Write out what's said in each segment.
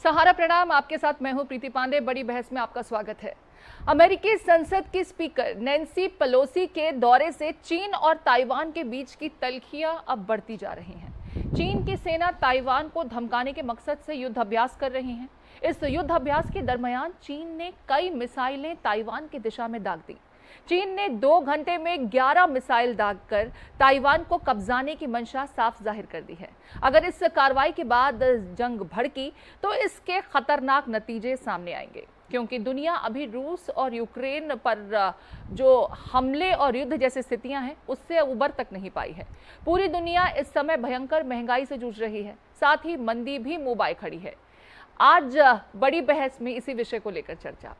सहारा प्रणाम, आपके साथ मैं हूं प्रीति पांडे। बड़ी बहस में आपका स्वागत है। अमेरिकी संसद की स्पीकर नैन्सी पेलोसी के दौरे से चीन और ताइवान के बीच की तल्खियां अब बढ़ती जा रही हैं। चीन की सेना ताइवान को धमकाने के मकसद से युद्ध अभ्यास कर रही है। इस युद्ध अभ्यास के दरमियान चीन ने कई मिसाइलें ताइवान की दिशा में दाग दी। चीन ने 2 घंटे में 11 मिसाइल दागकर ताइवान को कब्जाने की मंशा साफ जाहिर कर दी है। अगर इस कार्रवाई के बाद जंग भड़की तो इसके खतरनाक नतीजे सामने आएंगे, क्योंकि दुनिया अभी रूस और यूक्रेन पर जो हमले और युद्ध जैसी स्थितियां हैं उससे उबर तक नहीं पाई है। पूरी दुनिया इस समय भयंकर महंगाई से जूझ रही है, साथ ही मंदी भी मुंह बाए खड़ी है। आज बड़ी बहस में इसी विषय को लेकर चर्चा।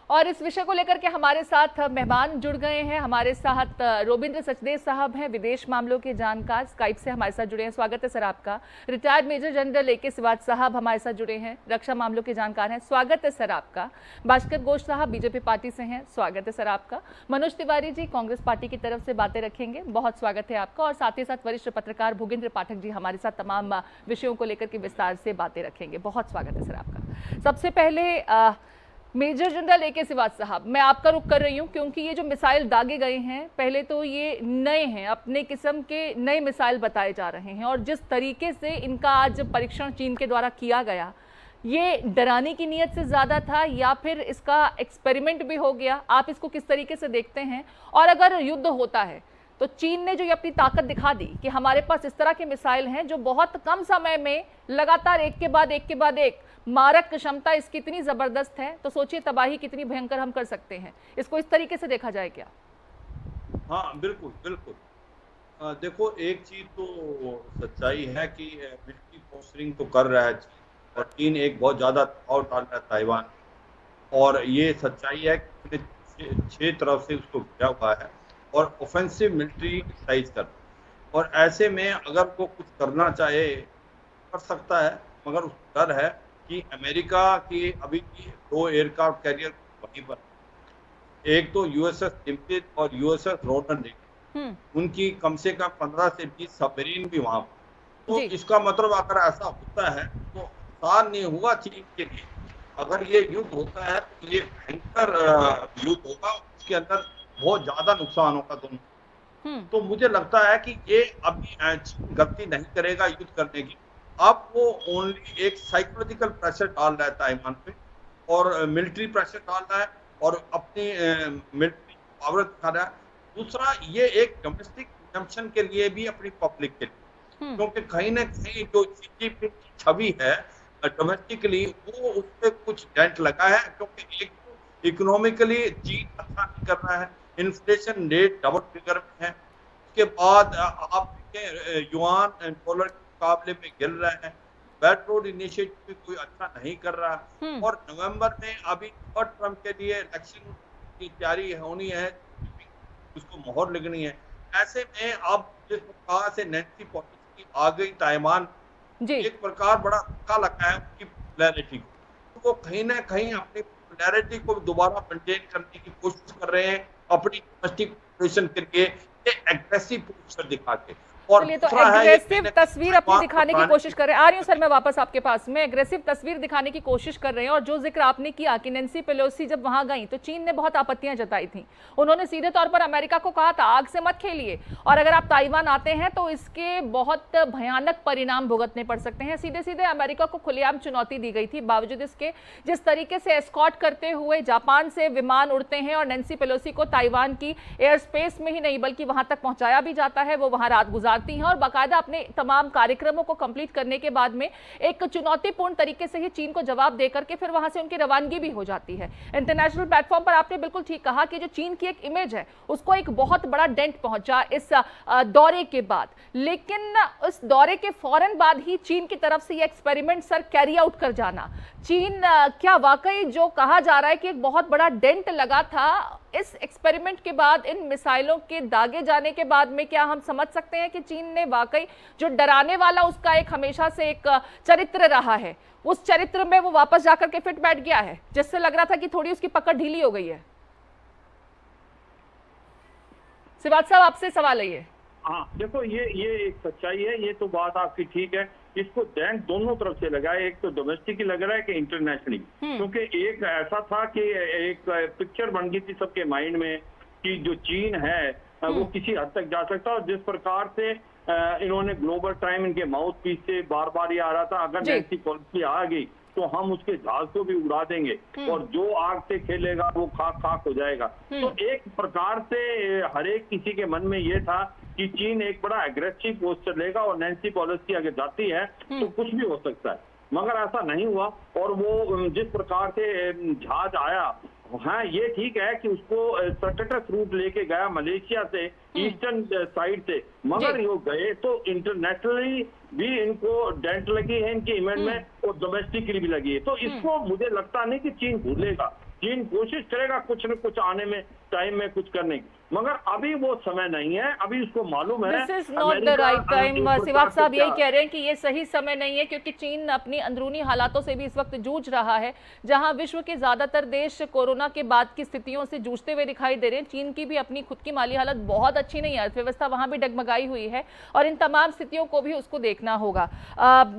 और इस विषय को लेकर के हमारे साथ मेहमान जुड़ गए हैं। हमारे साथ रोबिंद्र सचदेव साहब हैं, विदेश मामलों के जानकार, स्काइप से हमारे साथ जुड़े हैं। स्वागत है सर आपका। Retired major general A K. Siwach साहब हमारे साथ जुड़े हैं, रक्षा मामलों के जानकार हैं। स्वागत है सर आपका। भास्कर घोष साहब बीजेपी पार्टी से हैं, स्वागत है सर आपका। मनोज तिवारी जी कांग्रेस पार्टी की तरफ से बातें रखेंगे, बहुत स्वागत है आपका। और साथ ही साथ वरिष्ठ पत्रकार भूगेंद्र पाठक जी हमारे साथ तमाम विषयों को लेकर के विस्तार से बातें रखेंगे, बहुत स्वागत है सर आपका। सबसे पहले मेजर जनरल ए.के. सिवाच साहब, मैं आपका रुख कर रही हूं क्योंकि ये जो मिसाइल दागे गए हैं, पहले तो ये नए हैं, अपने किस्म के नए मिसाइल बताए जा रहे हैं, और जिस तरीके से इनका आज परीक्षण चीन के द्वारा किया गया, ये डराने की नीयत से ज़्यादा था या फिर इसका एक्सपेरिमेंट भी हो गया? आप इसको किस तरीके से देखते हैं? और अगर युद्ध होता है तो चीन ने जो ये अपनी ताकत दिखा दी कि हमारे पास इस तरह के मिसाइल हैं जो बहुत कम समय में लगातार एक के बाद एक मारक क्षमता इसकी इतनी जबरदस्त है, तो सोचिए तबाही कितनी भयंकर हम कर सकते हैं। इसको इस तरीके से देखा जाए क्या? हाँ, बिल्कुल बिल्कुल। देखो, एक चीज तो सच्चाई है कि मिलिट्री पोस्टरिंग तो कर रहा है चीन, और चीन एक बहुत ज्यादा दबाव डाल रहा है ताइवान, और ये सच्चाई है कि 6 तरफ से उसको घिरा हुआ है और ऑफेंसिव मिलिट्री एक्सरसाइज कर, और ऐसे में अगर वो कुछ करना चाहे कर सकता है, मगर उसको डर है कि अमेरिका की अभी की 2 एयरक्राफ्ट कैरियर वहीं पर, एक तो यूएसएस निमित्त और यूएसएस रोनाल्ड रेगन, उनकी कम से कम 15 से 20 सबमरीन भी वहां पर। तो इसका मतलब अगर ऐसा होता है तो आसान नहीं हुआ चीन के लिए। अगर ये युद्ध होता है तो ये भयंकर युद्ध होगा, उसके अंदर बहुत ज्यादा नुकसान होगा दोनों। तो मुझे लगता है कि ये अभी गलती नहीं करेगा युद्ध करने की। अब वो ओनली एक साइकोलॉजिकल प्रेशर डाल रहा है ताइवान पे, और मिलिट्री प्रेशर डाल रहा है, और अपनी मिलिट्री पावर दिखा रहा है। दूसरा, ये एक डोमेस्टिक कंजम्पशन के लिए भी, अपनी पब्लिक के लिए, क्योंकि कहीं ना कहीं जो सी की छवि है डोमेस्टिकली, वो उस पर कुछ डेंट लगा है, क्योंकि एक तो इकोनॉमिकली चीन अच्छा नहीं कर रहा है, इन्फ्लेशन रेट डबल फिगर में है, उसके बाद आप युआन डॉलर के मुकाबले में गिर रहा है, बेल्ट रोड इनिशिएटिव भी कोई अच्छा नहीं कर रहा, और नवंबर में अभी 3rd टर्म के लिए इलेक्शन की तैयारी होनी है, उसको मोहर लगनी है। ऐसे में अब जिस प्रकार से नैन्सी पेलोसी आ गई ताइवान, एक प्रकार बड़ा धक्का लगा है उनकी पॉपुलैरिटी को, तो वो कहीं ना कहीं अपनी पॉपुलैरिटी को दोबारा मेंटेन करने की कोशिश कर रहे हैं अपनी डोमेस्टिक पॉपुलेशन के लिए, एग्रेसिव पोस्टर दिखा के। चलिए, तो एग्रेसिव तस्वीर अपनी दिखाने की कोशिश कर रहे हैं। आ रही हूं सर मैं वापस आपके पास में। एग्रेसिव तस्वीर दिखाने की कोशिश कर रहे हैं, और जो जिक्र आपने किया कि नैन्सी पेलोसी जब वहां गई तो चीन ने बहुत आपत्तियां जताई थी। उन्होंने सीधे तौर पर अमेरिका को कहा था आग से मत खेलिए, और अगर आप ताइवान आते हैं तो इसके बहुत भयानक परिणाम भुगतने पड़ सकते हैं। सीधे सीधे अमेरिका को खुलेआम चुनौती दी गई थी, बावजूद इसके जिस तरीके से एस्कॉर्ट करते हुए जापान से विमान उड़ते हैं, और नैन्सी पेलोसी को ताइवान की एयर स्पेस में ही नहीं बल्कि वहां तक पहुंचाया भी जाता है, वो वहां रात गुजारती हैं, और बाकायदा अपने तमाम कार्यक्रमों को कंप्लीट करने के बाद में एक चुनौतीपूर्ण तरीके से ही चीन को जवाब देकर के फिर वहां से उनकी रवानगी भी हो जाती है इंटरनेशनल प्लेटफॉर्म पर। आपने बिल्कुल ठीक कहा कि जो चीन की एक इमेज है उसको एक बहुत बड़ा डेंट पहुंचा इस दौरे के बाद, लेकिन उस दौरे के फौरन बाद ही चीन की तरफ से ये एक्सपेरिमेंट सर कैरी आउट कर जाना, चीन क्या वाकई जो कहा जा रहा है कि एक बहुत बड़ा डेंट लगा था इस एक्सपेरिमेंट के बाद, इन मिसाइलों के दागे जाने के बाद में, क्या हम समझ सकते हैं कि चीन ने वाकई जो डराने वाला उसका एक हमेशा से एक चरित्र रहा है, उस चरित्र में वो वापस जाकर के फिट बैठ गया है, जिससे लग रहा था कि थोड़ी उसकी पकड़ ढीली हो गई है? सिवात साहब आपसे सवाल है ये। हाँ देखो, ये एक सच्चाई है, ये तो बात आपकी ठीक है। इसको डेंट दोनों तरफ से लगा है, एक तो डोमेस्टिक लग रहा है कि इंटरनेशनली। क्योंकि एक ऐसा था कि एक पिक्चर बन गई थी सबके माइंड में कि जो चीन है वो किसी हद तक जा सकता है, और जिस प्रकार से इन्होंने ग्लोबल टाइम इनके माउथ पीस से बार बार ये आ रहा था, अगर ऐसी पॉलिसी आ गई तो हम उसके जहाज को भी उड़ा देंगे और जो आग से खेलेगा वो खाक खाक हो जाएगा। तो एक प्रकार से हर एक किसी के मन में ये था कि चीन एक बड़ा एग्रेसिव पोस्टर लेगा और नैन्सी पेलोसी अगर जाती है तो कुछ भी हो सकता है, मगर ऐसा नहीं हुआ। और वो जिस प्रकार से जहाज आया, हाँ ये ठीक है कि उसको सर्कटस रूट लेके गया मलेशिया से, ईस्टर्न साइड से, मगर ये गए तो इंटरनेशनली भी इनको डेंट लगी है इनके इमेज में और डोमेस्टिकली भी लगी है। तो इसको मुझे लगता नहीं कि चीन भूलेगा, चीन कोशिश करेगा कुछ न कुछ आने में टाइम में कुछ करने की, मगर अभी वो समय नहीं है। अभी उसको मालूम है this is not the right time. सिवात साहब यही कह रहे हैं कि ये सही समय नहीं है, क्योंकि चीन अपनी अंदरूनी हालातों से भी इस वक्त जूझ रहा है। जहां विश्व के ज्यादातर देश कोरोना के बाद की स्थितियों से जूझते हुए दिखाई दे रहे हैं, चीन की भी अपनी खुद की माली हालत बहुत अच्छी नहीं है, अर्थव्यवस्था वहां भी डगमगाई हुई है, और इन तमाम स्थितियों को भी उसको देखना होगा।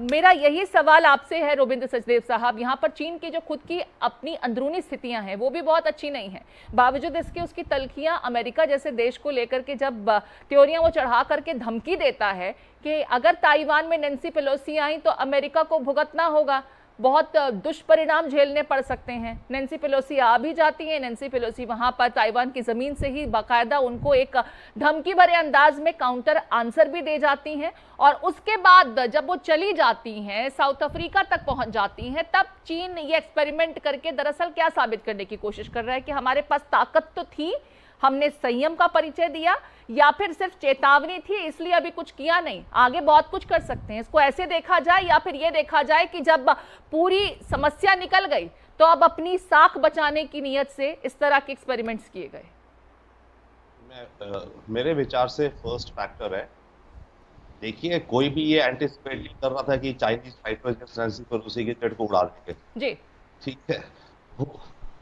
मेरा यही सवाल आपसे है रोबिंद्र सचदेव साहब, यहाँ पर चीन की जो खुद की अपनी अंदरूनी स्थितियां हैं वो भी बहुत अच्छी नहीं है, बावजूद इसके उसकी तलखियां अमेरिका जैसे देश को लेकर के जब त्योरियां वो चढ़ा करके धमकी देता है कि अगर ताइवान में नैन्सी पेलोसी आई तो अमेरिका को भुगतना होगा, बहुत दुष्परिणाम झेलने पड़ सकते हैं। नैन्सी पेलोसी आ भी जाती है, नैन्सी पेलोसी वहां पर ताइवान की जमीन से ही बाकायदा उनको एक धमकी भरे अंदाज में काउंटर आंसर भी दे जाती हैं, और उसके बाद जब वो चली जाती हैं साउथ अफ्रीका तक पहुंच जाती हैं, तब चीन ये एक्सपेरिमेंट करके दरअसल क्या साबित करने की कोशिश कर रहा है कि हमारे पास ताकत तो थी, हमने संयम का परिचय दिया, या फिर सिर्फ चेतावनी थी इसलिए अभी कुछ किया नहीं, आगे बहुत कुछ कर सकते हैं। इसको ऐसे देखा जाए या फिर ये देखा जाए कि जब पूरी समस्या निकल गई तो अब अपनी साख बचाने की नीयत से इस तरह के एक्सपेरिमेंट्स किए गए? मेरे विचार से फर्स्ट फैक्टर है, देखिए कोई भी ये एंटिसिपेट नहीं कर रहा था कि चाइनीज फाइटर्स नैन्सी पेलोसी के जेट को उड़ा देंगे जी, ठीक है।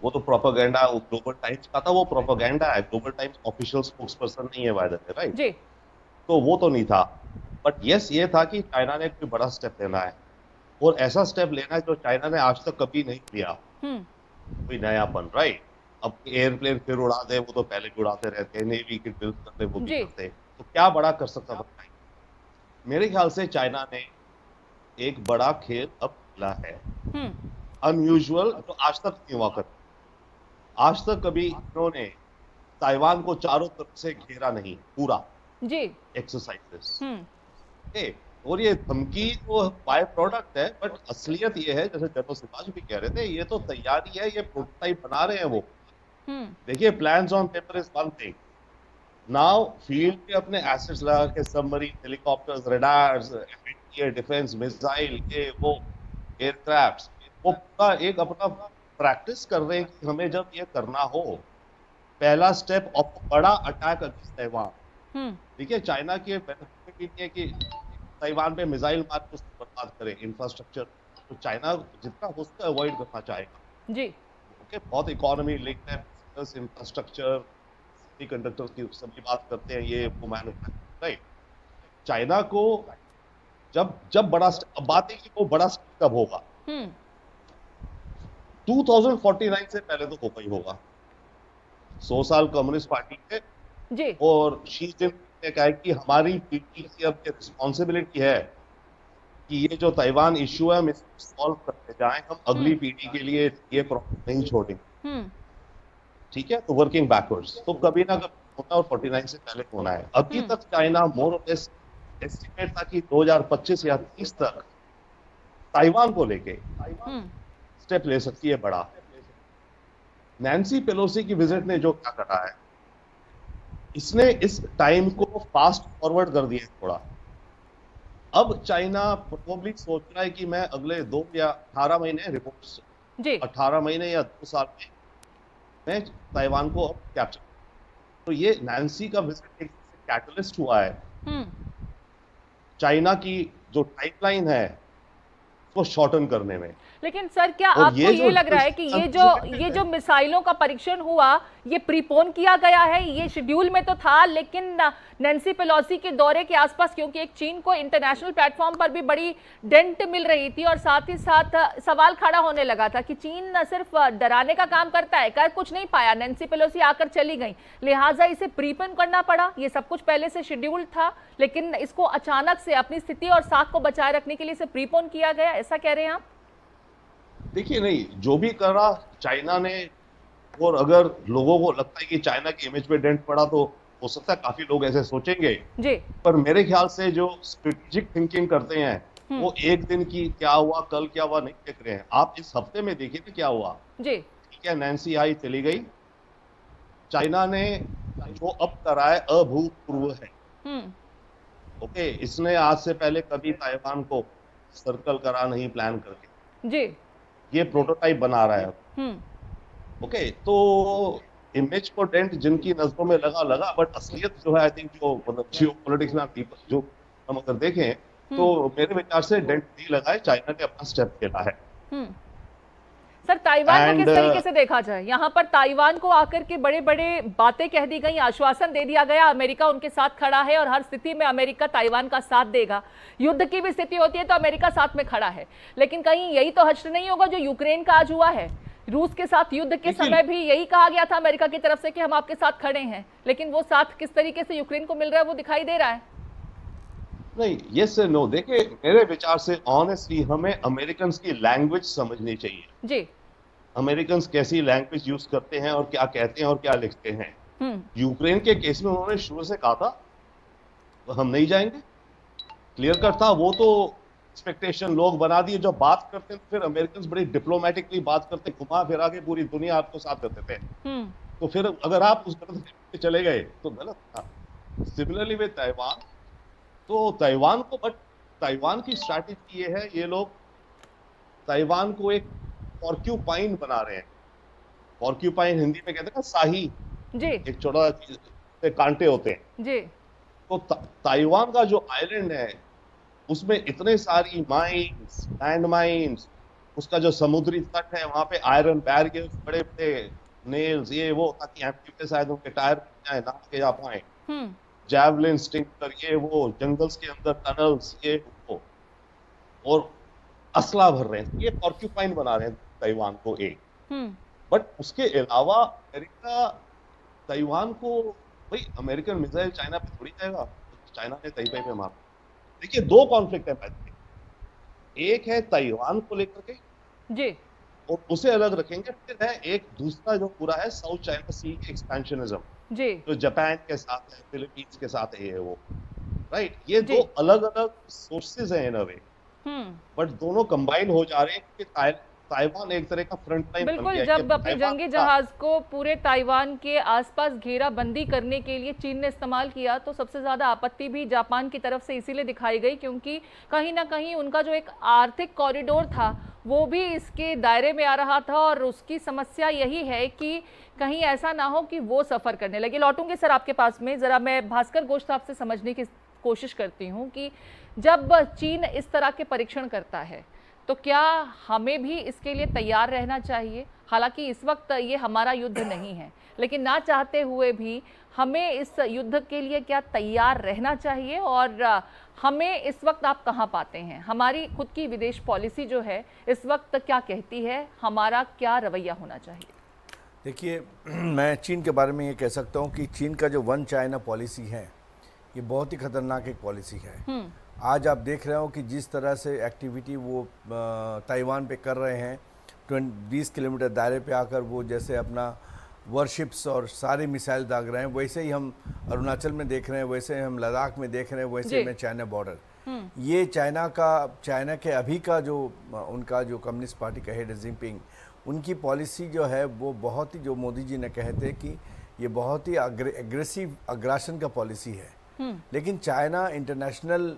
वो तो प्रोपेगेंडा ग्लोबल टाइम्स का था, वो प्रोपेगेंडा है, ग्लोबल टाइम्स ऑफिशियल स्पोक्सपर्सन नहीं है बाय द वे, राइट जी, तो वो तो नहीं था। बट यस ये था कि चाइना ने कोई बड़ा स्टेप लेना है, और ऐसा स्टेप लेना है जो चाइना ने आज तक कभी नहीं लिया, कोई नयापन, राइट। अब एयरप्लेन फिर उड़ा दे, वो तो पहले भी उड़ाते रहते हैं, नेवी की बिल्ड करते वो भी करते, तो क्या बड़ा कर सकता था? मेरे ख्याल से चाइना ने एक बड़ा खेल अब खेला है, अनयूजुअल, जो आज तक नहीं हुआ करता। आज तक कभी इन्होंने ताइवान को चारों तरफ से घेरा नहीं, पूरा जी एक्सरसाइजेस, और ये धमकी तो बाय प्रोडक्ट है, बट असलियत ये है, जैसे जनरल सिपाज भी कह रहे थे, ये तो तैयारी है, ये प्रोटोटाइप बना रहे हैं वो। देखिए plans on paper is one thing, now field पे अपने एसेट्स लगा के submarine, helicopters, radars, air defence missile, ये वो एयरक्राफ्ट्स, वो पूरा एक अपना प्रैक्टिस कर रहे हैं कि हमें जब ये करना हो, पहला स्टेप बड़ा अटैक अगेंस्ट ताइवान। देखिए चाइना के बेनिफिट ये है कि ताइवान पे मिसाइल मार के उसको बर्बाद करे इंफ्रास्ट्रक्चर, तो चाइना जितना हो सके अवॉइड करना चाहेगा जी, ओके। बहुत इकोनॉमी लिंक्ड है, इंफ्रास्ट्रक्चर, सेमीकंडक्टर की सभी बात करते हैं, ये वो मैन्युफैक्चर, राइट। चाइना को जब बड़ा बात है कि वो बड़ा स्टेप कब होगा, 2049 से पहले तो होगा ही होगा। 100 साल कम्युनिस्ट पार्टी के जी, और शी जिनपिंग ने कहा कि हमारी पीढ़ी की अब ये रिस्पॉन्सिबिलिटी है कि ये जो ताइवान इश्यू है हम इसको सॉल्व करते जाएं, हम अगली पीढ़ी के लिए ये प्रॉब्लम नहीं छोड़ेंगे, ठीक है। तो वर्किंग बैकवर्ड्स, तो कभी ना कभी होना, और 49 से पहले होना है। अभी तक चाइना मोर और लेस एस्टिमेट था कि 2025 या 30 तक ताइवान को लेके स्टेप ले सकती है बड़ा। नैन्सी पेलोसी की विजिट ने जो क्या करा है, इसने इस टाइम को फास्ट फॉरवर्ड कर दिया थोड़ा। अब चाइना प्रोबेबली सोच रहा है कि मैं अगले 2 या 18 महीने रिपोर्ट्स, 18 महीने या 2 साल में मैं ताइवान को अब कैप्चर, तो ये नैन्सी का विजिट एक कैटलिस्ट हुआ है। चाइना की जो पाइपलाइन है उसको शॉर्टन करने में। लेकिन सर क्या आपको ये लग रहा है कि ये जो मिसाइलों का परीक्षण हुआ ये प्रीपोन किया गया है? ये शेड्यूल में तो था, लेकिन नैन्सी पेलोसी के दौरे के आसपास, क्योंकि एक चीन को इंटरनेशनल प्लेटफॉर्म पर भी बड़ी डेंट मिल रही थी और साथ ही साथ सवाल खड़ा होने लगा था कि चीन न सिर्फ डराने का काम करता है, कर कुछ नहीं पाया, नैन्सी पेलोसी आकर चली गई, लिहाजा इसे प्रीपोन करना पड़ा। ये सब कुछ पहले से शेड्यूल था, लेकिन इसको अचानक से अपनी स्थिति और साख को बचाए रखने के लिए इसे प्रीपोन किया गया, ऐसा कह रहे हैं आप? देखिए, नहीं, जो भी करा चाइना ने, और अगर लोगों को लगता है कि चाइना की इमेज पे डेंट पड़ा तो हो सकता है काफी लोग ऐसे सोचेंगे जी। पर मेरे ख्याल से जो स्ट्रेटेजिक थिंकिंग करते हैं वो एक दिन की क्या हुआ कल क्या हुआ नहीं देख रहे हैं। आप इस हफ्ते में देखिए कि क्या हुआ जी। ठीक है, नैन्सी आई चली गई, चाइना ने जो अब करा है अभूतपूर्व है। ओके, इसने आज से पहले कभी ताइवान को सर्कल करा नहीं प्लान करके जी। ये प्रोटोटाइप बना रहा है। ओके, तो इमेज को डेंट जिनकी नजरों में लगा, बट असलियत जो है आई थिंक जो मतलब जियोपॉलिटिक्स में जो हम अगर देखें तो मेरे विचार से डेंट नहीं लगा है, चाइना ने अपना स्टेप खेला है। सर ताइवान को किस तरीके से देखा जाए? यहाँ पर ताइवान को आकर के बड़े बड़े बातें कह दी गई, आश्वासन दे दिया गया, अमेरिका उनके साथ खड़ा है और हर स्थिति में अमेरिका ताइवान का साथ देगा, युद्ध की भी स्थिति होती है तो अमेरिका साथ में खड़ा है। लेकिन कहीं यही तो हश्र नहीं होगा जो यूक्रेन का आज हुआ है? रूस के साथ युद्ध के समय भी यही कहा गया था अमेरिका की तरफ से कि हम आपके साथ खड़े हैं, लेकिन वो साथ किस तरीके से यूक्रेन को मिल रहा है वो दिखाई दे रहा है। नहीं, यस से नो। देखिए, मेरे विचार से ऑनेस्टली हमें अमेरिकन की लैंग्वेज समझनी चाहिए जी। अमेरिकन कैसी लैंग्वेज यूज करते हैं और क्या कहते हैं और क्या लिखते हैं। यूक्रेन के केस में उन्होंने शुरू से कहा था तो हम नहीं जाएंगे, क्लियर कट था। वो तो एक्सपेक्टेशन लोग बना दिए, जब बात करते हैं फिर अमेरिकन बड़ी डिप्लोमेटिकली बात करते, घुमा फिरा के पूरी दुनिया आपको साथ देते थे। तो फिर अगर आप उस गलत चले गए तो गलत था। सिमिलरली विद ताइवान, तो ताइवान को, बट ताइवान की स्ट्रैटेजी ये है, ये लोग ताइवान को एक पॉर्क्यूपाइन बना रहे हैं। पॉर्क्यूपाइन हिंदी में कहते हैं ना शाही जी, एक छोटा चीज कांटे होते हैं जी। तो ताइवान का जो आइलैंड है उसमें इतने सारी माइंस, लैंड माइंस, उसका जो समुद्री तट है वहां पे आयरन बैरियर्स, बड़े बड़े नेल्स, ये वो, ताकि एम्फीबियस शायद उनके टायर ना के जा पाए, जैवलिन स्टिंगर, ये वो, जंगल्स के अंदर टनल्स, ये वो, और असला भर रहे हैं। ये पॉर्क्यूपाइन बना रहे हैं ताइवान को एक। बट उसके अलावा अमेरिका ताइवान को, भाई अमेरिकन मिसाइल चाइना पे थोड़ी जाएगा, चाइना ने ताइपे पे मारा। देखिए, दो कॉन्फ्लिक्ट है पैसे, एक है ताइवान को लेकर के जी और उसे अलग रखेंगे, फिर है एक दूसरा जो पूरा है साउथ चाइना सी एक्सपेंशनिज्म जी, जो जापान के साथ है, फिलीपींस के साथ है, ये वो, राइट। ये दो अलग अलग सोर्सेज हैं इन अ वे, बट दोनों कंबाइन हो जा रहे हैं कि ताइवान एक तरह का फ्रंट लाइन बन गया। बिल्कुल, जब अपने जंगी जहाज को पूरे ताइवान के आसपास घेराबंदी करने के लिए चीन ने इस्तेमाल किया तो सबसे ज्यादा आपत्ति भी जापान की तरफ से इसीलिए दिखाई गई क्योंकि कहीं ना कहीं उनका जो एक आर्थिक कॉरिडोर था वो भी इसके दायरे में आ रहा था और उसकी समस्या यही है कि कहीं ऐसा ना हो कि वो सफर करने लगे। लौटूंगे सर आपके पास में, जरा मैं भास्कर घोष साहब से समझने की कोशिश करती हूँ कि जब चीन इस तरह के परीक्षण करता है तो क्या हमें भी इसके लिए तैयार रहना चाहिए? हालांकि इस वक्त ये हमारा युद्ध नहीं है, लेकिन ना चाहते हुए भी हमें इस युद्ध के लिए क्या तैयार रहना चाहिए? और हमें इस वक्त आप कहाँ पाते हैं? हमारी खुद की विदेश पॉलिसी जो है इस वक्त क्या कहती है? हमारा क्या रवैया होना चाहिए? देखिए, मैं चीन के बारे में ये कह सकता हूँ कि चीन का जो वन चाइना पॉलिसी है ये बहुत ही खतरनाक एक पॉलिसी है। आज आप देख रहे हो कि जिस तरह से एक्टिविटी वो ताइवान पे कर रहे हैं, 20 किलोमीटर दायरे पे आकर वो जैसे अपना वॉरशिप्स और सारे मिसाइल दाग रहे हैं, वैसे ही हम अरुणाचल में देख रहे हैं, वैसे हम लद्दाख में देख रहे हैं, वैसे में चाइना बॉर्डर। ये चाइना के अभी का जो उनका जो कम्युनिस्ट पार्टी का हेड जिनपिंग, उनकी पॉलिसी जो है वो बहुत ही, जो मोदी जी ने कहे थे कि ये बहुत ही एग्रेसिव अग्रासन का पॉलिसी है। लेकिन चाइना इंटरनेशनल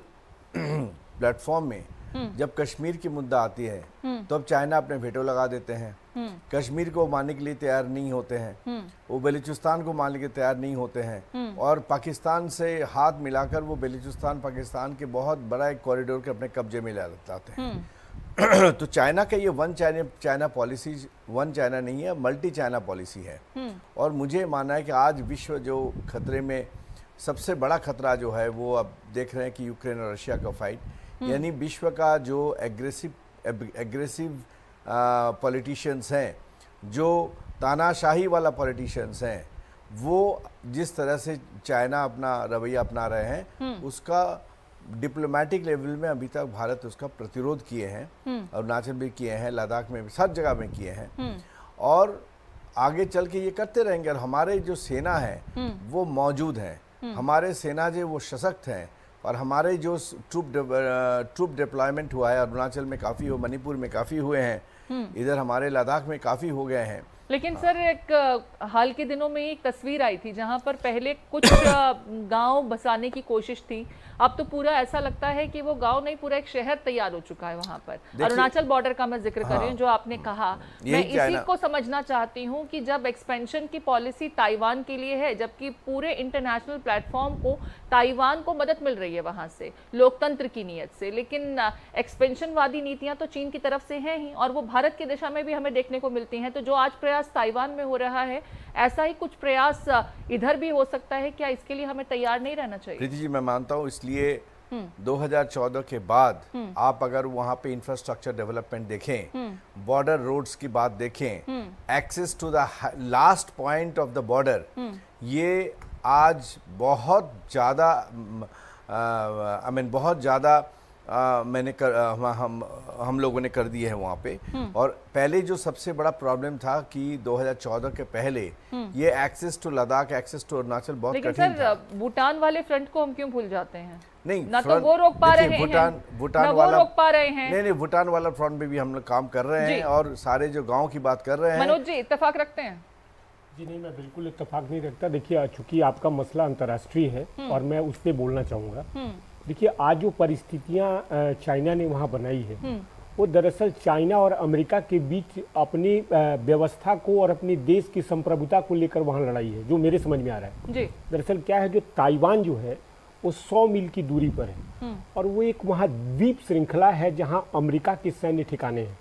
प्लेटफॉर्म में जब कश्मीर की मुद्दा आती है तो अब चाइना अपने वेटो लगा देते हैं, कश्मीर को मानने के लिए तैयार नहीं होते हैं, वो बलूचिस्तान को मानने के लिए तैयार नहीं होते हैं और पाकिस्तान से हाथ मिलाकर वो बलूचिस्तान पाकिस्तान के बहुत बड़ा एक कॉरिडोर के अपने कब्जे में ले जाते हैं। तो चाइना का ये one China policy one China नहीं है, मल्टी चाइना पॉलिसी है। और मुझे मानना है कि आज विश्व जो खतरे में सबसे बड़ा खतरा जो है वो अब देख रहे हैं कि यूक्रेन और रशिया का फाइट, यानी विश्व का जो एग्रेसिव पॉलिटिशियंस हैं, जो तानाशाही वाला पॉलिटिशियंस हैं, वो जिस तरह से चाइना अपना रवैया अपना रहे हैं उसका डिप्लोमेटिक लेवल में अभी तक भारत उसका प्रतिरोध किए हैं, अरुणाचल भी किए हैं, लद्दाख में भी, सब जगह में किए हैं और आगे चल के ये करते रहेंगे। और हमारे जो सेना है वो मौजूद हैं, हमारे सेना जो वो सशक्त हैं और हमारे जो ट्रूप डिप्लॉयमेंट हुआ है, अरुणाचल में काफ़ी हो, मणिपुर में काफ़ी हुए हैं, इधर हमारे लद्दाख में काफ़ी हो गए हैं। लेकिन सर एक हाल के दिनों में एक तस्वीर आई थी जहां पर पहले कुछ गांव बसाने की कोशिश थी, अब तो पूरा ऐसा लगता है कि वो गांव नहीं, पूरा एक शहर तैयार हो चुका है वहां पर। अरुणाचल बॉर्डर का मैं जिक्र कर रही हूँ, जो आपने कहा, मैं इसी को समझना चाहती हूँ कि जब एक्सपेंशन की पॉलिसी ताइवान के लिए है, जबकि पूरे इंटरनेशनल प्लेटफॉर्म को ताइवान को मदद मिल रही है वहां से लोकतंत्र की नीयत से, लेकिन एक्सपेंशनवादी नीतियां तो चीन की तरफ से हैं ही और वो भारत की दिशा में भी हमें देखने को मिलती हैं। तो जो आज प्रयास ताइवान में हो रहा है, ऐसा ही कुछ प्रयास इधर भी हो सकता है क्या? इसके लिए हमें तैयार नहीं रहना चाहिए? प्रीति जी, मैं मानता हूँ, इसलिए 2014 के बाद आप अगर वहां पे इंफ्रास्ट्रक्चर डेवलपमेंट देखें, बॉर्डर रोड्स की बात देखें, access to the last point of the border, ये आज बहुत ज़्यादा बहुत ज़्यादा हम लोगों ने कर दिए हैं वहाँ पे। और पहले जो सबसे बड़ा प्रॉब्लम था कि 2014 के पहले ये access to Ladakh, access to Arunachal बहुत कठिन था। लेकिन सर भूटान वाले फ्रंट को हम क्यों भूल जाते हैं? नहीं, ना तो वो रोक पा रहे हैं, भूटान वाला रोक पा रहे हैं। नहीं, भूटान वाला फ्रंट पे भी हम लोग काम कर रहे हैं और सारे जो गाँव की बात कर रहे हैं। मनोज जी, इत्तेफाक रखते हैं? जी नहीं, मैं बिल्कुल इत्तेफाक नहीं रखता। देखिए, चूंकि आपका मसला अंतर्राष्ट्रीय है और मैं उस पर बोलना चाहूँगा। देखिए, आज जो परिस्थितियां चाइना ने वहां बनाई है वो दरअसल चाइना और अमेरिका के बीच अपनी व्यवस्था को और अपनी देश की संप्रभुता को लेकर वहां लड़ाई है, जो मेरे समझ में आ रहा है जी। दरअसल क्या है, जो ताइवान जो है वो 100 मील की दूरी पर है और वो एक वहां द्वीप श्रृंखला है जहां अमेरिका के सैन्य ठिकाने हैं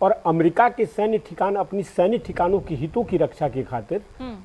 और अमेरिका के सैन्य ठिकान अपनी सैन्य ठिकानों के हितों की रक्षा के खातिर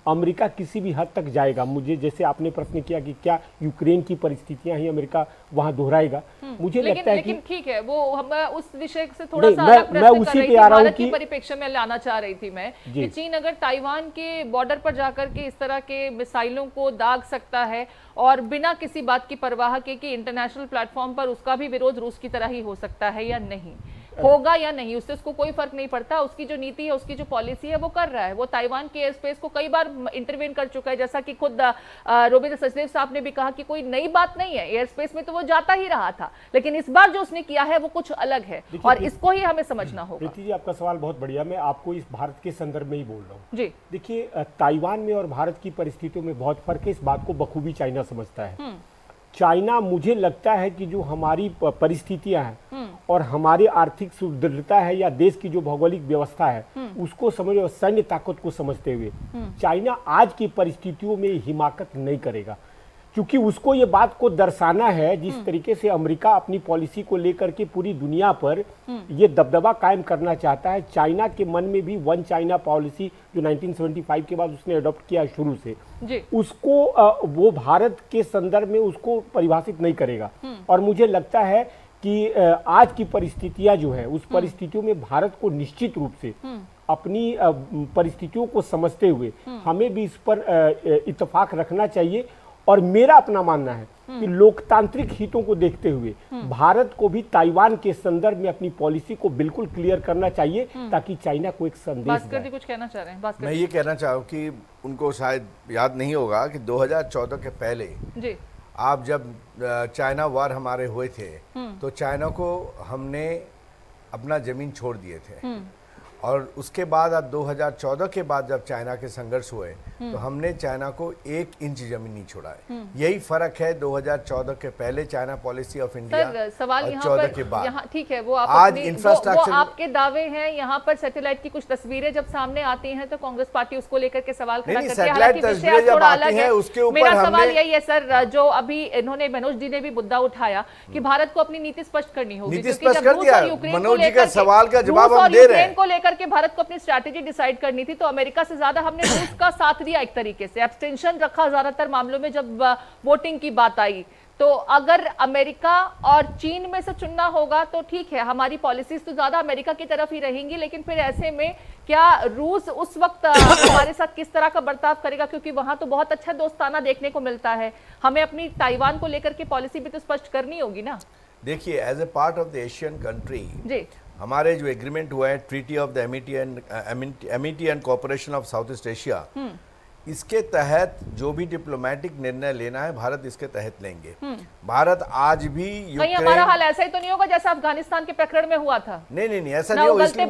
अमेरिका किसी भी हद तक जाएगा। मुझे जैसे आपने प्रश्न किया कि क्या यूक्रेन की परिस्थितियां ही अमेरिका वहां दोहराएगा, मुझे लगता है कि ठीक है, वो हम उस विषय से थोड़ा सा अलग प्रश्न कर रही थी, भारत के परिप्रेक्ष्य में लाना चाह रही थी मैं कि चीन अगर ताइवान के बॉर्डर पर जाकर के इस तरह के मिसाइलों को दाग सकता है और बिना किसी बात की परवाह के कि इंटरनेशनल प्लेटफॉर्म पर उसका भी विरोध रूस की तरह ही हो सकता है या नहीं, होगा या नहीं, उससे उसको कोई फर्क नहीं पड़ता। उसकी जो नीति है, उसकी जो पॉलिसी है वो कर रहा है। वो ताइवान के एयर स्पेस को कई बार इंटरवेन कर चुका है, जैसा कि खुद रविंद्र सचदेव साहब ने भी कहा कि कोई नई बात नहीं है, एयर स्पेस में तो वो जाता ही रहा था, लेकिन इस बार जो उसने किया है वो कुछ अलग है और इसको ही हमें समझना होगा। प्रीति जी, आपका सवाल बहुत बढ़िया, मैं आपको इस भारत के संदर्भ में ही बोल रहा हूँ जी। देखिए, ताइवान में और भारत की परिस्थितियों में बहुत फर्क है, इस बात को बखूबी चाइना समझता है। चाइना, मुझे लगता है कि जो हमारी परिस्थितियां हैं और हमारी आर्थिक सुदृढ़ता है या देश की जो भौगोलिक व्यवस्था है उसको समझ और सैन्य ताकत को समझते हुए चाइना आज की परिस्थितियों में हिमाकत नहीं करेगा, क्योंकि उसको ये बात को दर्शाना है जिस तरीके से अमेरिका अपनी पॉलिसी को लेकर के पूरी दुनिया पर ये दबदबा कायम करना चाहता है। चाइना के मन में भी वन चाइना पॉलिसी जो 1975 के बाद उसने अडॉप्ट किया शुरू से जी। उसको वो भारत के संदर्भ में उसको परिभाषित नहीं करेगा और मुझे लगता है कि आज की परिस्थितियां जो है उस परिस्थितियों में भारत को निश्चित रूप से अपनी परिस्थितियों को समझते हुए हमें भी इस पर इत्तेफाक रखना चाहिए। और मेरा अपना मानना है कि लोकतांत्रिक हितों को देखते हुए भारत को भी ताइवान के संदर्भ में अपनी पॉलिसी को बिल्कुल क्लियर करना चाहिए ताकि चाइना को एक संदेश जाए। कुछ कहना चाह रहे हैं? मैं ये कहना चाहूँ कि उनको शायद याद नहीं होगा कि 2014 के पहले जी। आप जब चाइना वार हमारे हुए थे तो चाइना को हमने अपना जमीन छोड़ दिए थे और उसके बाद अब 2014 के बाद जब चाइना के संघर्ष हुए तो हमने चाइना को 1 इंच जमीन नहीं छोड़ा है। यही फर्क है 2014 के पहले चाइना पॉलिसी ऑफ इंडिया सवाल और यहाँ 14 पर, के बाद। यहाँ ठीक है, वो आप आज इंफ्रास्ट्रक्चर, वो आपके दावे हैं। यहाँ पर सैटेलाइट की कुछ तस्वीरें जब सामने आती हैं तो कांग्रेस पार्टी उसको लेकर के सवाल खड़ा करती है। हालांकि विषय थोड़ा अलग है, उसके ऊपर मेरा सवाल यही है सर, जो अभी इन्होंने मनोज जी ने भी मुद्दा उठाया कि भारत को अपनी नीति स्पष्ट करनी होगी, नीति स्पष्ट कर दिया। मनोज जी का सवाल का जवाब हम दे रहे हैं। को लेकर के भारत को अपनी स्ट्रैटेजी डिसाइड करनी थी, तो अमेरिका से ज्यादा हमने रूस का साथ दिया एक तरीके से, एब्सटेंशन रखा ज्यादातर मामलों में जब वोटिंग की बात आई। तो अगर अमेरिका और चीन में से चुनना होगा तो ठीक है, हमारी पॉलिसीज तो ज्यादा अमेरिका की तरफ ही रहेंगी, लेकिन फिर ऐसे में क्या रूस उस वक्त हमारे साथ किस तरह का बर्ताव करेगा, क्योंकि वहां तो बहुत अच्छा दोस्ताना देखने को मिलता है। हमें अपनी ताइवान को लेकर के पॉलिसी भी तो स्पष्ट करनी होगी ना। देखिए, as a part of the Asian country जी, हमारे जो एग्रीमेंट हुआ है, treaty of the amity and cooperation of South East Asia, इसके तहत जो भी डिप्लोमेटिक निर्णय लेना है भारत इसके तहत लेंगे। भारत आज भी कहीं हमारा हाल ऐसा ही तो नहीं होगा जैसा अफगानिस्तान के प्रकरण में हुआ था? नहीं, ऐसा नहीं होगा, इसलिए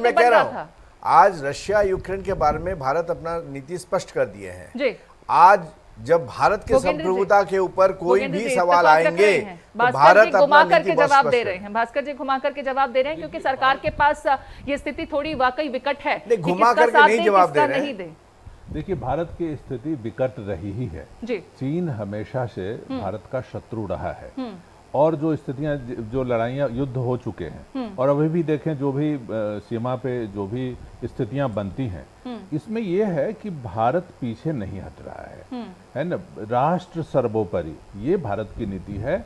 मैं कह रहा हूँ आज रशिया यूक्रेन के बारे में भारत अपना नीति स्पष्ट कर दिए हैं। आज जब भारत के संप्रभुता के ऊपर कोई भी सवाल आएंगे तो भारत अपना नीति जवाब दे रहे हैं। भास्कर जी घुमा करके जवाब दे रहे हैं, क्योंकि सरकार के पास ये स्थिति थोड़ी वाकई विकट है। घुमा करके नहीं जवाब दे रहे हैं। देखिए, भारत की स्थिति विकट रही ही है जी। चीन हमेशा से भारत का शत्रु रहा है, और जो स्थितियां, जो लड़ाइयां, युद्ध हो चुके हैं, और अभी भी देखें जो भी सीमा पे जो भी स्थितियां बनती हैं, इसमें यह है कि भारत पीछे नहीं हट रहा है ना। राष्ट्र सर्वोपरि, ये भारत की नीति है।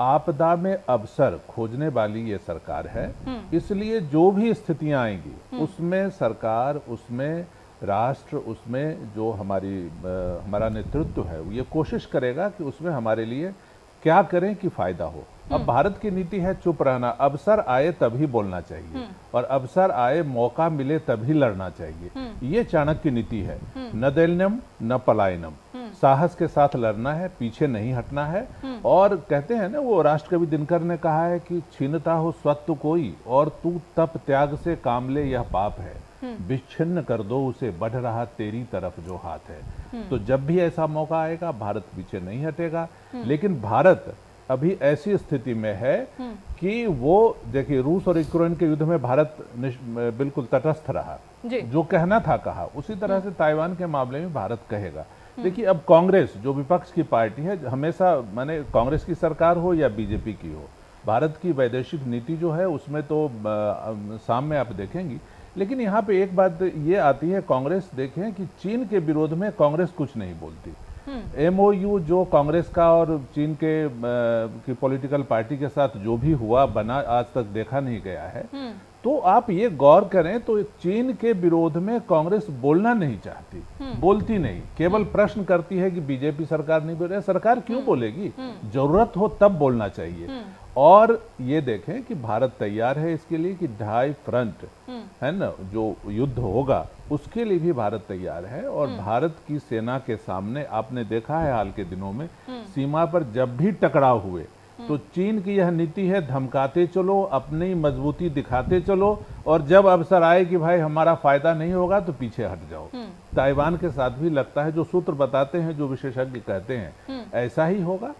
आपदा में अवसर खोजने वाली ये सरकार है, इसलिए जो भी स्थितियां आएंगी उसमें सरकार, उसमें राष्ट्र, उसमें जो हमारा नेतृत्व है, ये कोशिश करेगा कि उसमें हमारे लिए क्या करें कि फायदा हो। अब भारत की नीति है चुप रहना, अवसर आए तभी बोलना चाहिए, और अवसर आए, मौका मिले तभी लड़ना चाहिए। ये चाणक्य की नीति है, न दैन्यम न पलायनम, साहस के साथ लड़ना है, पीछे नहीं हटना है। और कहते हैं ना, वो राष्ट्रकवि दिनकर ने कहा है कि छीनता हो स्वत्व कोई और तू तप त्याग से काम ले, यह पाप है, विच्छिन्न कर दो उसे, बढ़ रहा तेरी तरफ जो हाथ है। तो जब भी ऐसा मौका आएगा भारत पीछे नहीं हटेगा। लेकिन भारत अभी ऐसी स्थिति में है कि वो, देखिए, रूस और यूक्रेन के युद्ध में भारत बिल्कुल तटस्थ रहा, जो कहना था कहा, उसी तरह से ताइवान के मामले में भारत कहेगा। देखिए, अब कांग्रेस जो विपक्ष की पार्टी है, हमेशा, माने कांग्रेस की सरकार हो या बीजेपी की हो, भारत की वैदेशिक नीति जो है उसमें तो सामने आप देखेंगी। लेकिन यहाँ पे एक बात ये आती है, कांग्रेस देखें कि चीन के विरोध में कांग्रेस कुछ नहीं बोलती। MOU जो कांग्रेस का और चीन की पॉलिटिकल पार्टी के साथ जो भी हुआ बना, आज तक देखा नहीं गया है। तो आप ये गौर करें तो चीन के विरोध में कांग्रेस बोलना नहीं चाहती, बोलती नहीं, केवल प्रश्न करती है कि बीजेपी सरकार नहीं बोल रही। सरकार क्यों बोलेगी? जरूरत हो तब बोलना चाहिए। और ये देखें कि भारत तैयार है इसके लिए कि 2.5 फ्रंट है ना, जो युद्ध होगा उसके लिए भी भारत तैयार है। और भारत की सेना के सामने आपने देखा है हाल के दिनों में सीमा पर जब भी टकराव हुए तो चीन की यह नीति है, धमकाते चलो, अपनी मजबूती दिखाते चलो, और जब अवसर आए कि भाई हमारा फायदा नहीं होगा तो पीछे हट जाओ। ताइवान के साथ भी लगता है, जो सूत्र बताते हैं, जो विशेषज्ञ कहते हैं, ऐसा ही होगा।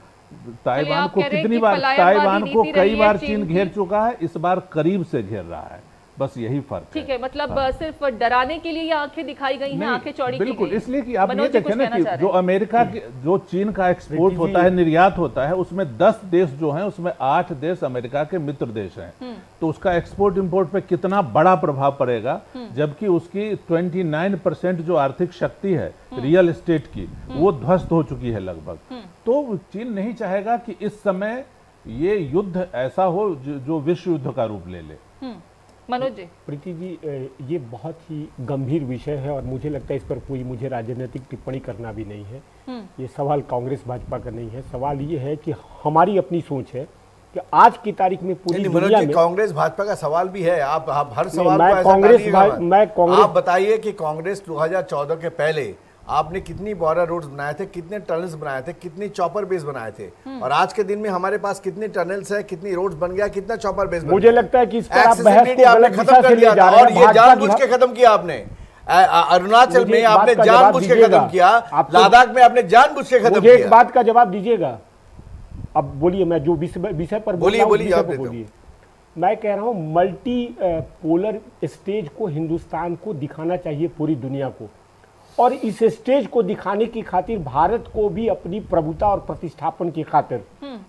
ताइवान को कितनी बार, ताइवान को कई बार चीन घेर चुका है, इस बार करीब से घेर रहा है, बस यही फर्क है। ठीक है, मतलब सिर्फ डराने के लिए ये आंखें दिखाई गई हैं, आंखें चौड़ी बिल्कुल, इसलिए कि आप ये देखें ना कि जो अमेरिका के, जो चीन का एक्सपोर्ट होता है, निर्यात होता है, उसमें 10 देश जो हैं, उसमें 8 देश अमेरिका के मित्र देश हैं। तो उसका एक्सपोर्ट इंपोर्ट पे कितना बड़ा प्रभाव पड़ेगा, जबकि उसकी 29% जो आर्थिक शक्ति है रियल एस्टेट की, वो ध्वस्त हो चुकी है लगभग। तो चीन नहीं चाहेगा कि इस समय ये युद्ध ऐसा हो जो विश्व युद्ध का रूप ले ले। मनोज जी। प्रीति जी, ये बहुत ही गंभीर विषय है और मुझे लगता है इस पर कोई मुझे राजनीतिक टिप्पणी करना भी नहीं है। ये सवाल कांग्रेस भाजपा का नहीं है, सवाल ये है कि हमारी अपनी सोच है कि आज की तारीख में पूरी दुनिया में कांग्रेस भाजपा का सवाल भी है। आप हर सवाल मैं कांग्रेस आप बताइए कि कांग्रेस 2014 के पहले आपने कितनी बॉर्डर रोड्स बनाए थे, कितने टनल्स बनाए थे, कितनी चॉपर बेस बनाए थे, और आज के दिन में हमारे पास कितनी टनल्स है, कितनी रोड्स बन गया, कितना चॉपर बेस बन मुझे लगता है कि इस पर आप बहस को आपने खत्म कर दिया था, और ये जानबूझ के खत्म किया आपने। अरुणाचल में आपने जानबूझ के खत्म किया, लद्दाख में आपने जानबूझ के खत्म किया। एक बात का जवाब दीजिएगा, अब बोलिए, मैं जो विषय पर बोलिए। मैं कह रहा हूं मल्टी पोलर स्टेज को हिंदुस्तान को दिखाना चाहिए पूरी दुनिया को, और इस स्टेज को दिखाने की खातिर भारत को भी अपनी प्रभुता और प्रतिष्ठापन की खातिर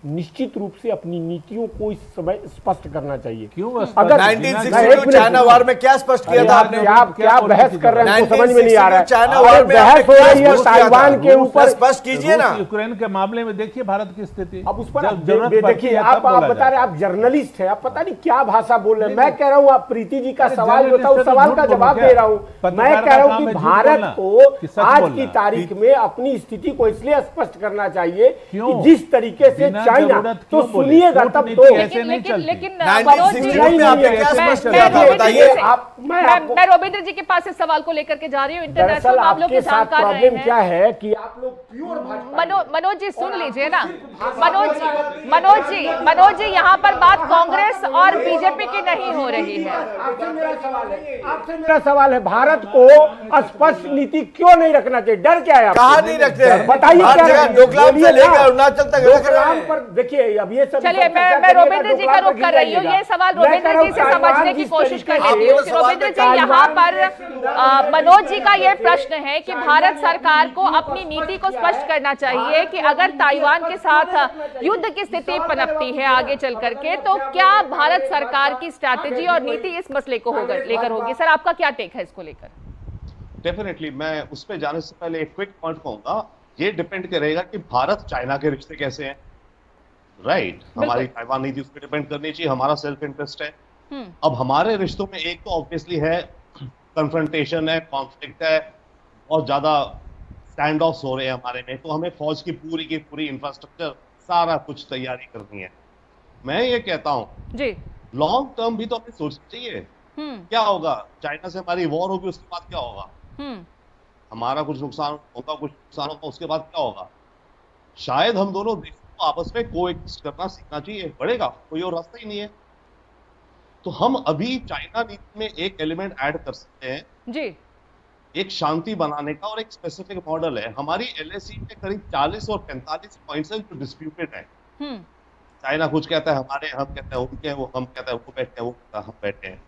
निश्चित रूप से अपनी नीतियों को इस समय स्पष्ट करना चाहिए। क्यों? अगर 1962 चाइना वार में क्या स्पष्ट किया था आपने? क्या बहस कर रहे हैं, समझ में नहीं आ रहा है। चाइना वार में बहस हो रही है ताइवान के ऊपर, स्पष्ट कीजिए ना। यूक्रेन के मामले में देखिए भारत की स्थिति। अब उस पर देखिए, आप बता रहे, आप जर्नलिस्ट हैं, आप पता नहीं क्या भाषा बोल रहे हैं। मैं कह रहा हूँ, आप प्रीति जी का सवाल जो था उस सवाल का जवाब दे रहा हूँ। मैं कह रहा हूँ कि भारत को आज की तारीख में अपनी स्थिति को इसलिए स्पष्ट करना चाहिए कि जिस तरीके से चाइना, तो सुनिएगा तब तो, लेकिन मैं रोबिंद्र जी के पास इस सवाल को लेकर के जा रही हूँ। इंटरनेशनल मामलों के जानकार रहे हैं। क्या है कि आप लोग प्योर मनोज जी सुन लीजिए ना, मनोज जी यहाँ पर बात कांग्रेस और बीजेपी की नहीं हो रही है। आपसे मेरा सवाल है, भारत को स्पष्ट नीति क्यों नहीं रखना चाहिए? डर क्या है? कहाँ नहीं रखते हैं? बताइए क्या? डोकलाम से लेकर अरुणाचल तक डोकलाम पर देखिए, अब ये सब चलिए, मैं रोबिंद्र जी का रुख कर रही हूँ। ये सवाल रोबिंद्र जी से समझने की कोशिश कर रही हूँ। रोबिंद्र जी, यहाँ पर मनोज जी का ये प्रश्न है कि भारत सरकार को अपनी नीति को स्पष्ट करना चाहिए कि अगर ताइवान के साथ युद्ध की स्थिति पनपती है आगे चल करके, तो क्या भारत सरकार की स्ट्रैटेजी और नीति इस मसले को लेकर होगी? सर, आपका क्या टेक है इसको लेकर? डेफिनेटली, मैं उस पर जाने से पहले एक क्विक पॉइंट कहूंगा। ये डिपेंड करेगा कि भारत चाइना के रिश्ते कैसे हैं, राइट? हमारी ताइवान नीति उस पर डिपेंड करनी चाहिए, हमारा सेल्फ इंटरेस्ट है। अब हमारे रिश्तों में एक तो ऑब्वियसली है कन्फ्रंटेशन है, कॉन्फ्लिक्ट है, बहुत ज्यादा स्टैंड ऑफ हो रहे हैं हमारे में, तो हमें फौज की पूरी इंफ्रास्ट्रक्चर सारा कुछ तैयारी करनी है। मैं ये कहता हूं जी, लॉन्ग टर्म भी तो हमें सोचना चाहिए। क्या होगा चाइना से हमारी वॉर होगी, उसके बाद क्या होगा? हमारा कुछ नुकसान होगा, कुछ नुकसान होगा, उसके बाद क्या होगा? शायद हम दोनों देशों को आपस में कोएक्सिस्ट करना सीखना चाहिए, बढ़ेगा, कोई और रास्ता ही नहीं है। तो हम अभी चाइना नीति में एक एलिमेंट ऐड कर सकते हैं जी, एक शांति बनाने का, और एक स्पेसिफिक मॉडल है। हमारी एलएसी में करीब 40 और 45 पॉइंट्स हैं जो डिस्प्यूटेड है। चाइना कुछ कहता है हमारे, हम कहते हैं उनके, वो हम कहते हैं वो बैठे हैं, वो कहता है हम बैठे हैं।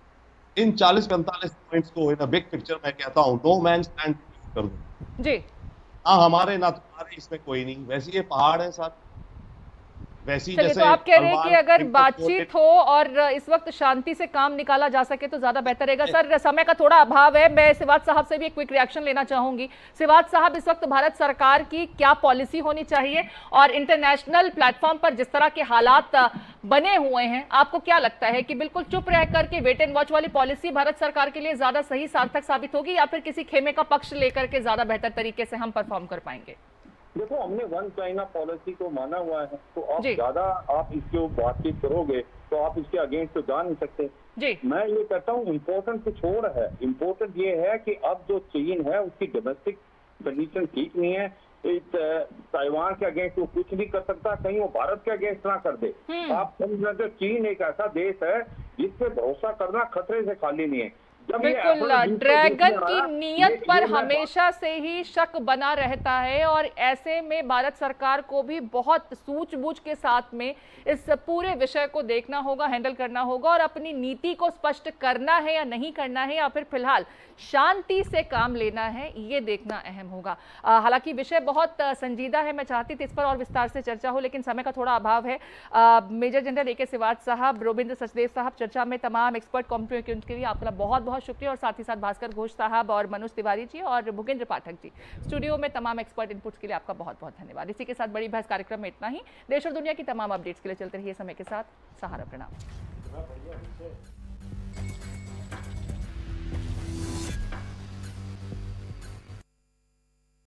इन 40-45 पॉइंट्स को इन अ बिग पिक्चर मैं कहता हूं नो मैन स्टैंड कर दूं जी। ना हमारे ना तुम्हारे, इसमें कोई नहीं। वैसे ये पहाड़ है साथ, वैसी जैसे तो आप कह रहे हैं कि अगर बातचीत हो और इस वक्त शांति से काम निकाला जा सके तो ज्यादा बेहतर रहेगा। सर, समय का थोड़ा अभाव है, मैं सिवात साहब से भी एक क्विक रिएक्शन लेना चाहूंगी। सिवात साहब, इस वक्त भारत सरकार की क्या पॉलिसी होनी चाहिए, और इंटरनेशनल प्लेटफॉर्म पर जिस तरह के हालात बने हुए हैं, आपको क्या लगता है कि बिल्कुल चुप रह करके वेट एंड वॉच वाली पॉलिसी भारत सरकार के लिए ज्यादा सही सार्थक साबित होगी, या फिर किसी खेमे का पक्ष लेकर के ज्यादा बेहतर तरीके से हम परफॉर्म कर पाएंगे? देखो, हमने वन चाइना पॉलिसी को माना हुआ है, तो आप ज्यादा आप इसके बातचीत करोगे तो आप इसके अगेंस्ट तो जा नहीं सकते जी। मैं ये कहता हूँ इम्पोर्टेंट कुछ और है। इम्पोर्टेंट ये है कि अब जो चीन है उसकी डोमेस्टिक कंडीशन ठीक नहीं है। ताइवान के अगेंस्ट वो कुछ भी कर सकता, कहीं वो भारत के अगेंस्ट ना कर दे। आप समझ रहे हो, चीन एक ऐसा देश है जिस पे भरोसा करना खतरे से खाली नहीं है। बिल्कुल, ड्रैगन की नीयत पर हमेशा से ही शक बना रहता है, और ऐसे में भारत सरकार को भी बहुत सूझबूझ के साथ में इस पूरे विषय को देखना होगा, हैंडल करना होगा, और अपनी नीति को स्पष्ट करना है या नहीं करना है, या फिर फिलहाल शांति से काम लेना है, ये देखना अहम होगा। हालांकि विषय बहुत संजीदा है, मैं चाहती थी इस पर और विस्तार से चर्चा हो, लेकिन समय का थोड़ा अभाव है। मेजर जनरल ए के सिवात साहब, रोबिंद्र सचदेव साहब, चर्चा में तमाम एक्सपर्ट कॉम्प्लीमेंट के लिए आपका बहुत बहुत शुक्रिया, और साथ ही साथ भास्कर घोष साहब और मनोज तिवारी जी और भूपेंद्र पाठक जी, स्टूडियो में तमाम एक्सपर्ट इनपुट्स के लिए आपका बहुत बहुत धन्यवाद। इसी के साथ बड़ी बहस कार्यक्रम में इतना ही। देश और दुनिया की तमाम अपडेट्स के लिए चलते रहिए समय के साथ। सहारा, प्रणाम।